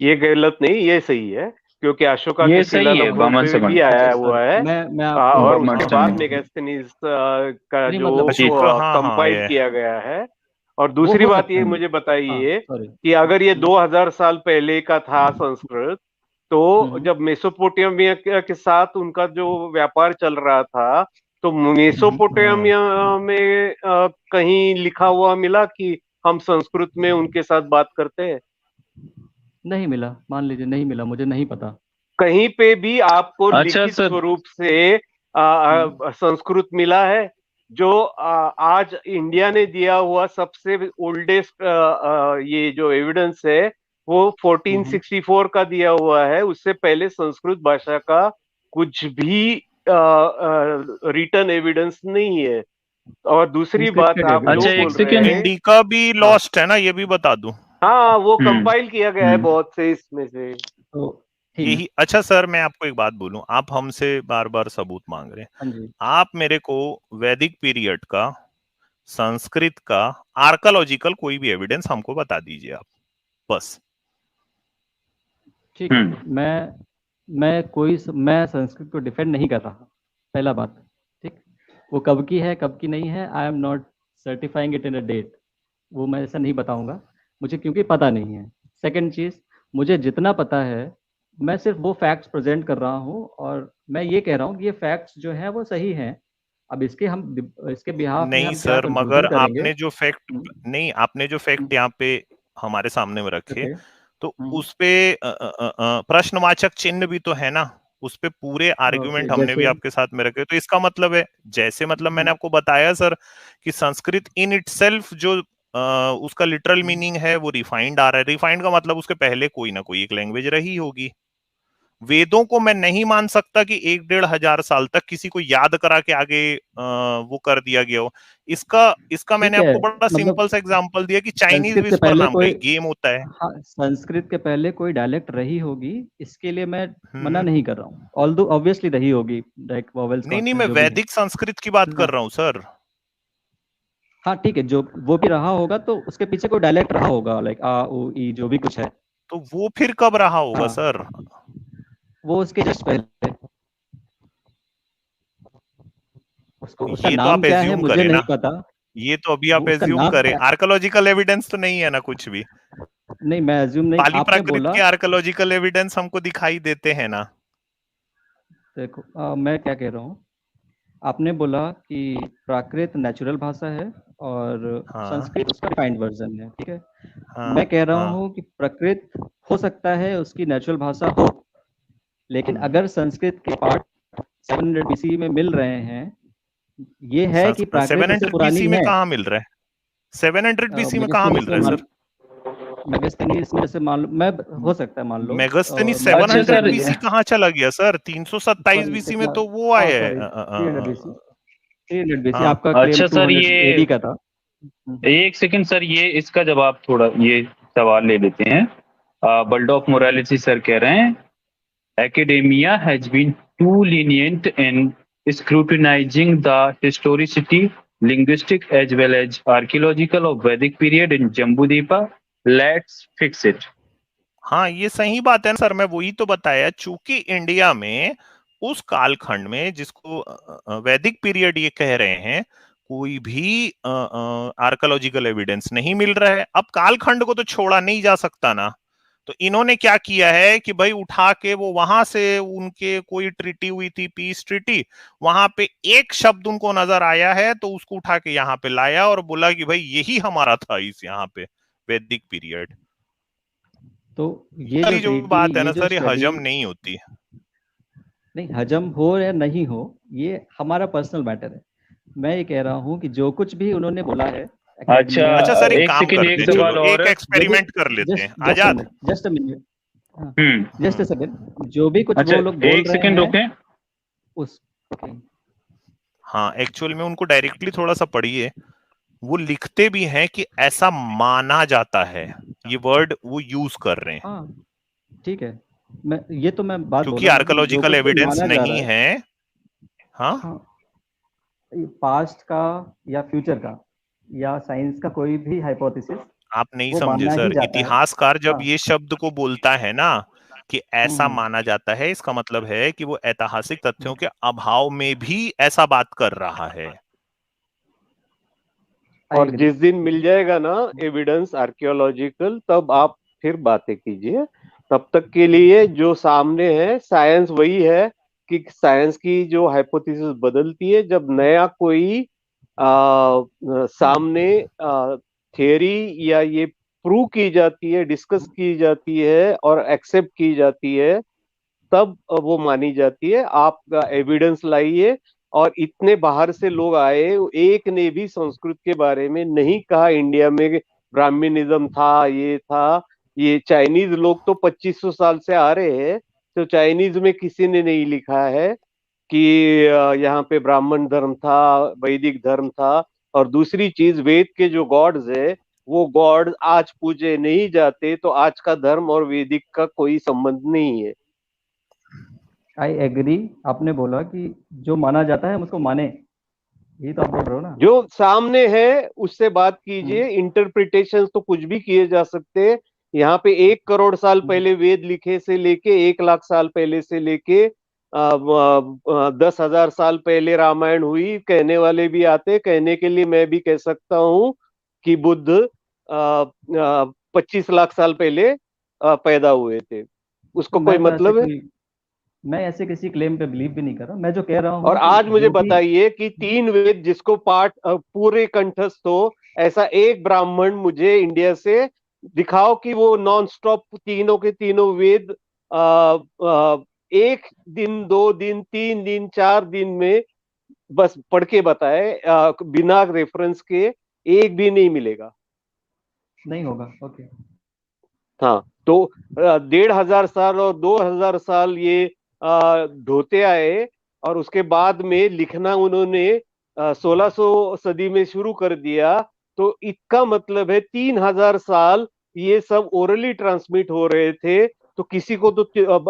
D: ये गलत नहीं, ये सही है, क्योंकि अशोका
A: ये
D: के
A: सही है,
D: शिलालेखों
A: बमन
D: पे भी
A: समन।
D: आया
B: अच्छा,
D: हुआ
B: सॉरी,
D: है।
B: मैं आपको
D: और
A: बमन
D: उसके
B: माफी
D: बाद
A: समन।
B: चाहता हूँ।
D: मेगास्थनीज का
B: नहीं,
D: जो
B: मतलब
A: जी।
C: हाँ हाँ,
D: कंपाइल
C: ये
D: किया गया है। और
B: वो
D: दूसरी
B: हो
D: बात
B: सकता
D: ये
B: है।
D: मुझे
B: हाँ,
D: बताइए
B: सॉरी।
D: कि अगर ये 2000 साल पहले का था संस्कृत, तो
B: हम्म,
D: जब मेसोपोटामिया के साथ उनका जो व्यापार चल रहा था, तो
B: हम्म।
D: मेसोपोटामिया में कहीं लिखा हुआ मिला कि हम संस्कृत में उनके साथ बात करते हैं?
B: नहीं मिला, मान लीजिए नहीं मिला, मुझे नहीं पता।
D: कहीं पे भी आपको
A: अच्छा
D: लिखित
A: सर।
D: स्वरूप से संस्कृत मिला है? जो आज इंडिया ने दिया हुआ सबसे ओल्डेस्ट ये जो एविडेंस है, वो
B: हम्म,
D: 1464 का दिया हुआ है। उससे पहले संस्कृत भाषा का कुछ भी रिटन एविडेंस नहीं है। और दूसरी बात,
B: इनस्क्रिप्टेड
D: आप जो
A: अच्छा,
B: एविडेंस है।
A: एक
D: बोल रहे
A: सेकेंड।
D: हैं,
C: इंडिका भी
D: हाँ,
C: लॉस्ट है ना, ये भी बता दूं।
D: हाँ, वो
A: हम्म,
D: कंपाइल किया गया है
A: हम्म,
D: बहुत से इसमें से।
B: तो ठीक है।
C: यही। अच्छा सर, मैं आपको एक बात बोलूं, आप हमसे बार बार सबूत मांग रहे हैं।
B: हाँ जी।
C: आप मेरे को वैदिक पीरियड का, संस्कृत का, आर्कोलॉजिकल कोई भी एविडेंस हमको बता दीजिए आप, बस।
B: ठीक है।
A: हम्म,
B: मैं संस्कृत को डिफेंड नहीं कर रहा, पहला बात। ठीक। वो कब की है कब की नहीं है, I am not certifying it in a date, वो मैं ऐसा नहीं बताऊंगा, मुझे क्योंकि पता नहीं है। सेकंड चीज, मुझे जितना पता है, मैं सिर्फ वो फैक्ट्स प्रेजेंट कर रहा हूँ, और मैं ये कह रहा हूँ कि ये फैक्ट्स जो हैं वो सही हैं। अब इसके बिहाफ में
C: नहीं
B: हम क्या
C: सर, मगर
B: कंक्लूजन करेंगे?
C: आपने जो फैक्ट, नहीं, आपने जो फैक्ट यहाँ पे हमारे सामने में रखे,
B: ओके।
C: तो उस पे प्रश्नवाचक चिन्ह भी तो है ना, उस पे पूरे
B: ओके,
C: आर्गुमेंट हमने भी
B: जैसे
C: आपके साथ में रखे। तो इसका मतलब है, जैसे मतलब मैंने आपको बताया सर, कि संस्कृत इन इटसेल्फ जो उसका लिटरल मीनिंग है वो रिफाइंड आ रहा है। रिफाइंड का मतलब उसके पहले कोई ना कोई एक लैंग्वेज रही होगी। वेदों को मैं नहीं मान सकता कि 1-1.5 हजार साल तक किसी को याद करा के आगे वो कर दिया गया हो। इसका मैंने
B: ठीक है,
C: आपको बड़ा
B: मतलब
C: सिंपल सा एग्जांपल दिया कि चाइनीज
B: संस्कृत के
C: विस्पर
B: पहले
C: नाम का
B: कोई,
C: एक गेम होता है।
B: हाँ, संस्कृत के पहले कोई डायलेक्ट रही होगी, इसके लिए मैं मना
C: हम्म
B: नहीं कर रहा हूँ। ऑल्दो ऑब्वियसली रही होगी, लाइक वोवेल्स
C: नहीं नहीं,
B: कॉन्सोनेंट
C: मैं
B: जो भी है।
C: वैदिक संस्कृत की बात कर
B: हाँ
C: रहा हूँ सर।
B: हाँ, ठीक है, जो वो भी रहा होगा तो उसके पीछे कोई डायलेक्ट रहा होगा, लाइक आ उ ई जो भी कुछ है।
C: तो वो फिर कब रहा होगा
B: हाँ,
C: सर?
B: वो उसके जस्ट पहले, उसको उसका
C: ये तो
B: नाम
C: आप
B: क्या है
C: एज्यूम
B: मुझे
C: करें
B: नहीं
C: ना,
B: पता।
C: ये तो अभी
B: वो
C: आप
B: उसका
C: एज्यूम
B: नाम
C: करें,
B: क्या,
C: आर्कोलॉजिकल एविडेंस तो नहीं है ना कुछ भी।
B: नहीं मैं एज्यूम नहीं,
C: पाली
B: आपने
C: प्राकृत
B: बोला।
C: के आर्कोलॉजिकल एविडेंस हमको दिखाई देते हैं ना।
B: देखो मैं क्या कह रहा हूँ, आपने बोला कि प्राकृत नेचुरल भाषा है और
C: हाँ
B: संस्कृत उसका रिफाइंड वर्जन है, ठीक है। मैं
C: हाँ
B: कह रहा
C: हाँ
B: हूँ कि प्रकृत हो सकता है उसकी नेचुरल भाषा हो, लेकिन
C: हम्म।
B: अगर संस्कृत के पार्ट 700 बीसी में मिल रहे हैं, ये है कि प्राकृत
C: सेवन
B: उससे
C: हंड्रेड
B: पुरानी
C: बीसी में
B: है।
C: कहाँ मिल रहा है? 700 बीसी में कहाँ मिल
B: मेगास्थनीज
C: रहा
B: में
C: है
B: मान,
C: सर?
B: मेगास्थनीज में से मान लो, मैं हो सकता है मान लो,
C: मेगास्थनीज
A: अच्छा
C: 700
A: सर,
C: बीसी कहाँ चला गया सर? 327
B: सॉरी
C: बीसी में
B: कितना,
C: तो वो आया है।
B: सॉरी 300 बीसी, 300 बीसी
C: हाँ
B: आपका क्लेम
A: अच्छा सर,
B: 200
A: ये
B: एडी का था।
A: एक सेकंड सर, ये इसका जवाब थोड़ा, ये सवाल ले लेते हैं। बल्ड ऑफ मोरालिटी सर कह रहे हैं, academia has been too lenient in scrutinizing the historicity, linguistic as well as archaeological of Vedic period in Jambudvipa. Let's fix it.
C: हाँ, ये सही बात है ना सर, मैं वही तो बताया। चूंकि इंडिया में उस कालखंड में जिसको वैदिक पीरियड ये कह रहे हैं, कोई भी आर्कोलॉजिकल एविडेंस नहीं मिल रहा है। अब कालखंड को तो छोड़ा नहीं जा सकता ना, तो इन्होंने क्या किया है कि भाई उठा के वो वहां से उनके कोई ट्रीटी हुई थी, पीस ट्रीटी, वहां पे एक शब्द उनको नजर आया है तो उसको उठा के यहाँ पे लाया और बोला कि भाई यही हमारा था इस यहाँ पे वैदिक पीरियड।
B: तो ये जो
C: जो
B: ट्रीटी,
C: बात है
B: ये
C: ना
B: जो
C: सर, ये
B: स्टडी,
C: हजम नहीं होती।
B: नहीं हजम हो या नहीं हो, ये हमारा पर्सनल मैटर है। मैं ये कह रहा हूँ कि जो कुछ भी उन्होंने बोला है
A: अच्छा,
B: एकेडमिया,
C: अच्छा सर, एक
A: एक
C: काम
A: सेकंड, एक
C: करते हैं,
A: सवाल
C: चलो
A: और।
C: एक एक्सपेरिमेंट कर लेते
B: जस्ट
C: हैं,
B: just a
C: Azad.
B: Minute, just a minute, हाँ, जस्ट अ
A: हम्म।
B: सेकंड, जो भी कुछ
A: अच्छा,
B: वो लोग बोल
A: एक
B: रहे
A: सेकंड
B: हैं
A: रुकें।
B: उस, okay,
C: हाँ, एक्चुअल में उनको डायरेक्टली थोड़ा सा पढ़िए। वो लिखते भी हैं कि ऐसा माना जाता है, ये वर्ड वो यूज कर रहे हैं।
B: हाँ ठीक है, मैं ये तो मैं बात बोल
C: क्योंकि
B: रहा हूँ ना कि जो
C: आर्कोलॉजिकल
B: कुछ भी
C: एविडेंस
B: माना जा रहा
C: नहीं
B: है,
C: है। हाँ,
B: हाँ, पास्ट का या फ्यूचर का या साइंस का कोई भी हाइपोथेसिस,
C: आप नहीं
B: वो
C: समझे
B: मानना ही
C: सर।
B: जाता है।
C: इतिहासकार जब
B: हाँ,
C: ये शब्द को बोलता है ना कि ऐसा
B: हम्म,
C: माना जाता है, इसका मतलब है कि वो ऐतिहासिक तथ्यों के अभाव में भी ऐसा बात कर रहा है।
B: आई
D: और
B: एग्री।
D: जिस दिन मिल जाएगा ना एविडेंस आर्कियोलॉजिकल, तब आप फिर बातें कीजिए। तब तक के लिए जो सामने है साइंस वही है कि साइंस की जो हाइपोथेसिस बदलती है जब नया कोई सामने थियरी या ये प्रूव की जाती है, डिस्कस की जाती है और एक्सेप्ट की जाती है, तब वो मानी जाती है। आप एविडेंस लाइए। और इतने बाहर से लोग आए, एक ने भी संस्कृत के बारे में नहीं कहा इंडिया में ब्राह्मणिज्म था, ये था। ये चाइनीज लोग तो 2500 साल से आ रहे हैं, तो चाइनीज में किसी ने नहीं लिखा है कि यहाँ पे ब्राह्मण धर्म था, वैदिक धर्म था। और दूसरी चीज, वेद के जो गॉड्स है वो गॉड आज पूजे नहीं जाते, तो आज का धर्म और वैदिक का कोई संबंध नहीं है।
B: आई एग्री, आपने बोला कि जो माना जाता है हम उसको माने, यही तो आप बोल रहे हो ना।
D: जो सामने है उससे बात
B: हम्म,
D: कीजिए। इंटरप्रिटेशन तो कुछ भी किए जा सकते हैं। यहाँ पे 1 करोड़ साल
B: हम्म,
D: पहले वेद लिखे से लेके 1 लाख साल पहले से लेके 10,000 साल पहले रामायण हुई, कहने वाले भी आते। कहने के लिए मैं भी कह सकता हूँ कि बुद्ध 25 लाख साल पहले पैदा हुए थे।
B: तो
D: उसको कोई मतलब है?
B: मैं ऐसे किसी क्लेम पे बिलीव भी नहीं कर रहा। मैं जो कह रहा
D: और
B: हूँ कि
D: आज मुझे
B: जो भी,
D: बताइए कि 3 वेद जिसको पाठ पूरे कंठस्थ हो, ऐसा एक ब्राह्मण मुझे इंडिया से दिखाओ कि वो नॉन स्टॉप तीनों के तीनों वेद आ, आ, 1 दिन, 2 दिन, 3 दिन, 4 दिन में बस पढ़ के बताए, बिना रेफरेंस के। एक भी नहीं मिलेगा।
B: नहीं होगा। ओके।
D: हाँ, तो 1500 साल और 2000 साल ये ढोते आए, और उसके बाद में लिखना उन्होंने 1600 सदी में शुरू कर दिया। तो इसका मतलब है 3000 साल ये सब ओरली ट्रांसमिट हो रहे थे। तो किसी को तो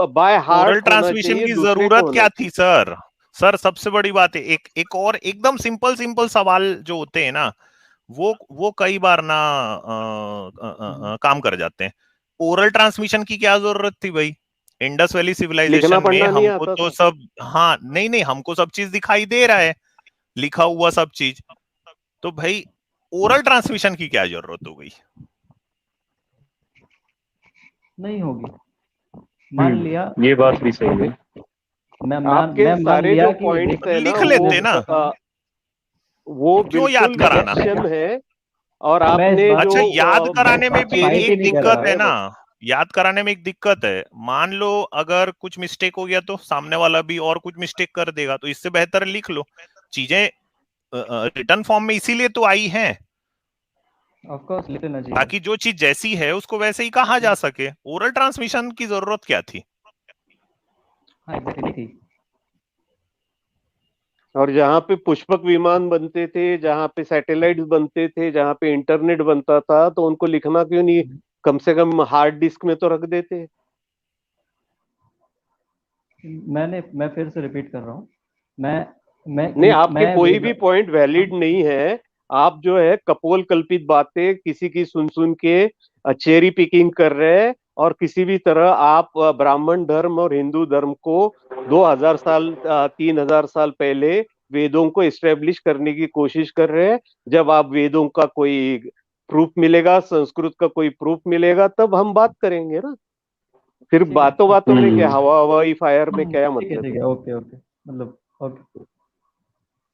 D: बाय
C: ओरल
D: हार्ट होना
C: ट्रांसमिशन
D: चाहिए,
C: की
D: दूसरे को
C: जरूरत
D: होना
C: क्या
D: चाहिए।
C: थी सर? सर सबसे बड़ी बात है, एक और एकदम सिंपल सिंपल सवाल जो होते हैं ना, वो कई बार ना काम कर जाते हैं। ओरल ट्रांसमिशन की क्या जरूरत थी भाई? इंडस वैली
D: लिखना
C: सिविलाइजेशन में
D: पढ़ना नहीं
C: हमको
D: आता
C: तो
D: था।
C: सब, हाँ नहीं नहीं, हमको सब चीज दिखाई दे रहा है, लिखा हुआ सब चीज। तो भाई ओरल ट्रांसमिशन की क्या जरूरत हो गई?
B: नहीं होगी। मान लिया,
A: ये बात भी
B: देखिए,
A: सही है।
D: आपके
B: मैं मान
D: सारे
B: लिया
D: जो
B: कि
D: पॉइंट्स है
B: देखिए
D: ना,
C: लिख लेते ना,
D: वो
C: क्यों याद
D: बिल्कुल
C: कराना?
D: क्वेश्चन है। और
B: मैं इस
D: आपने
B: बात
D: जो
C: अच्छा, याद कराने में भी
B: फाइट ही
C: एक
B: नहीं कर
C: दिक्कत
B: रहा।
C: है ना, याद कराने में एक दिक्कत है। मान लो अगर कुछ मिस्टेक हो गया तो सामने वाला भी और कुछ मिस्टेक कर देगा, तो इससे बेहतर लिख लो चीजें। रिटर्न फॉर्म में इसीलिए तो आई हैं,
B: ऑफ कोर्स लिख लेना चाहिए।
C: ताकि जो चीज जैसी है उसको वैसे ही कहा जा सके। ओरल ट्रांसमिशन की जरूरत क्या थी?
B: हाँ एग्जैक्टली थी।
D: और जहाँ पे पुष्पक विमान बनते थे, जहाँ पे सैटेलाइट्स बनते थे, जहाँ पे इंटरनेट बनता था, तो उनको लिखना क्यों नहीं? कम से कम हार्ड डिस्क में तो रख देते।
B: मैं फिर से रिपीट कर रहा हूँ। मैं
D: नहीं, आपके
B: मैं
D: कोई
B: वेद।
D: भी पॉइंट
B: हाँ,
D: वैलिड नहीं है। आप जो है कपोल कल्पित बातें किसी की सुन सुन के चेरी पिकिंग कर रहे हैं। और किसी भी तरह आप ब्राह्मण धर्म और हिंदू धर्म को 2000 साल 3000 साल पहले वेदों को एस्टेब्लिश करने की कोशिश कर रहे हैं। जब आप वेदों का कोई प्रूफ मिलेगा, संस्कृत का कोई प्रूफ मिलेगा, तब हम बात करेंगे ना। फिर
B: ठीक है।
D: बातों बातों में क्या, हवा हवाई फायर में क्या
B: ठीक है,
D: मतलब
B: ठीक
D: है?
B: है। ओके, ओके, मतलब ओके।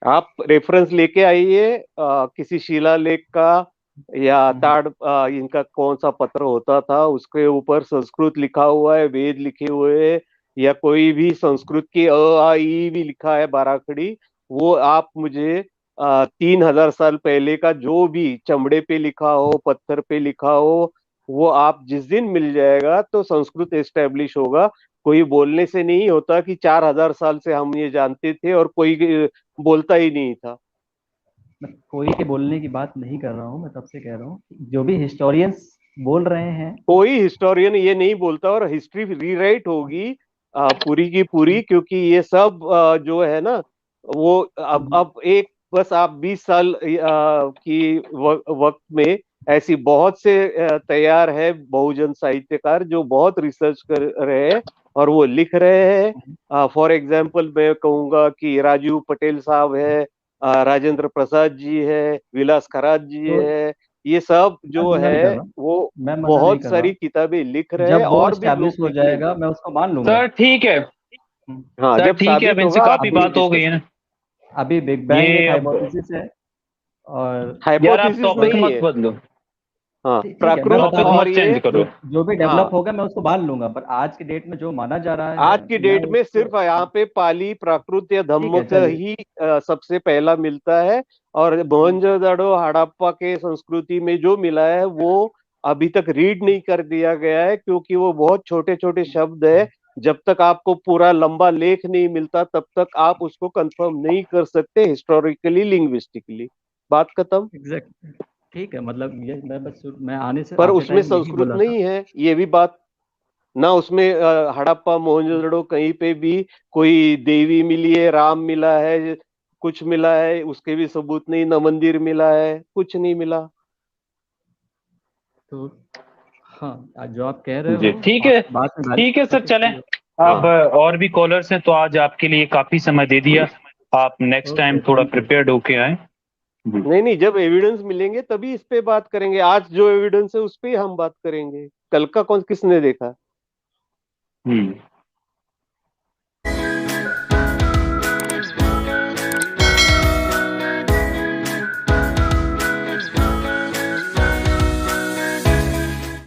D: आप रेफरेंस लेके आइए किसी शिलालेख का, या ताड़ इनका कौन सा पत्र होता था, उसके ऊपर संस्कृत लिखा हुआ है, वेद लिखे हुए हैं, या कोई भी संस्कृत की अ आ ई भी लिखा है, बाराखड़ी। वो आप मुझे 3000 साल पहले का जो भी चमड़े पे लिखा हो, पत्थर पे लिखा हो, वो आप जिस दिन मिल जाएगा तो संस्कृत एस्टेब्लिश होगा। कोई बोलने से नहीं होता कि 4000 साल से हम ये जानते थे और कोई बोलता ही नहीं था।
B: मैं कोई के बोलने की बात नहीं कर रहा हूँ। मैं तब से कह रहा हूँ जो भी हिस्टोरियंस बोल रहे हैं।
D: कोई हिस्टोरियन ये नहीं बोलता, और हिस्ट्री रीराइट होगी पूरी की पूरी, क्योंकि ये सब जो है ना, वो अब एक बस आप 20 साल की वक्त में ऐसी बहुत से तैयार है बहुजन साहित्यकार जो बहुत रिसर्च कर रहे हैं और वो लिख रहे हैं। फॉर एग्जाम्पल मैं कहूंगा कि राजीव पटेल साहब है, राजेंद्र प्रसाद जी है, विलास खराज जी
B: तो
D: है। ये सब
B: मैं
D: जो
B: मना नहीं कर
D: है
B: रहा हूँ।
D: वो
B: मैं मना नहीं
D: बहुत
B: कर
D: सारी
B: रहा।
D: किताबें लिख रहे हैं,
B: जब वो
D: और भी
B: एस्टैब्लिश
D: लोग
B: हो
D: लिखेंगे।
B: जाएगा मैं उसको मान लूंगा।
A: सर ठीक है।
B: हम्म।
D: हाँ,
A: सर
D: जब
A: ठीक है, अब
D: साबित
A: इनसे
D: होगा आप
A: काफी
B: अभी
D: फिर
A: बात हो गई
D: डिस्कस
A: है ना।
D: करें।
B: अभी बिग बैंग एक
A: ये अब
B: हाइपोथेसिस है। और
A: यार आप
D: हाइपोथेसिस
A: टॉपिक
D: नहीं
A: मत
D: है।
A: बदलो,
D: हाँ,
B: ठीक है, मैं
D: प्राकृत
B: बता
A: टॉपिक
B: रहा हूँ।
D: और
A: मत चेंज
D: ये।
A: करो।
B: जो भी डेवलप
D: हाँ,
B: होगा मैं उसको मान लूंगा, पर आज की डेट में जो माना जा रहा है
D: आज की
B: मैं
D: डेट में
B: उसको।
D: सिर्फ यहाँ पे पाली, प्राकृत या
B: ठीक है,
D: धम्म का
B: चलिए।
D: ही सबसे पहला मिलता है। और मोहनजोदड़ो हड़प्पा के संस्कृति में जो मिला है वो अभी तक रीड नहीं कर दिया गया है, क्योंकि वो बहुत छोटे छोटे शब्द है। जब तक आपको पूरा लंबा लेख नहीं मिलता तब तक आप उसको कंफर्म नहीं कर सकते हिस्टोरिकली लिंग्विस्टिकली। बात खत्म।
B: एग्जैक्ट। ठीक है, मतलब ये मैं आने से
D: पर
B: आते
D: उसमें
B: टाइम यही
D: संस्कृत
B: बोला था।
D: नहीं है, ये भी बात। ना उसमें हड़प्पा मोहनजोदड़ो कहीं पे भी कोई देवी मिली है, राम मिला है, कुछ मिला है उसके भी सबूत नहीं, न मंदिर मिला है, कुछ नहीं मिला।
B: तो हाँ, आज जो आप कह रहे
A: जी
B: हो
A: ठीक है।
B: बात में
A: ठीक है सर,
B: ओके,
A: चलें।
B: ठीक है।
A: अब
D: हाँ,
A: और भी कॉलर्स हैं, तो आज आपके लिए काफी समय दे दिया। आप नेक्स्ट
B: ओके,
A: टाइम थोड़ा
B: थैंक यू।
A: प्रिपेयर्ड होके आए। जी।
D: नहीं नहीं, जब एविडेंस मिलेंगे तभी इस पे बात करेंगे। आज जो एविडेंस है उस पे ही हम बात करेंगे, कल का कौन किसने देखा।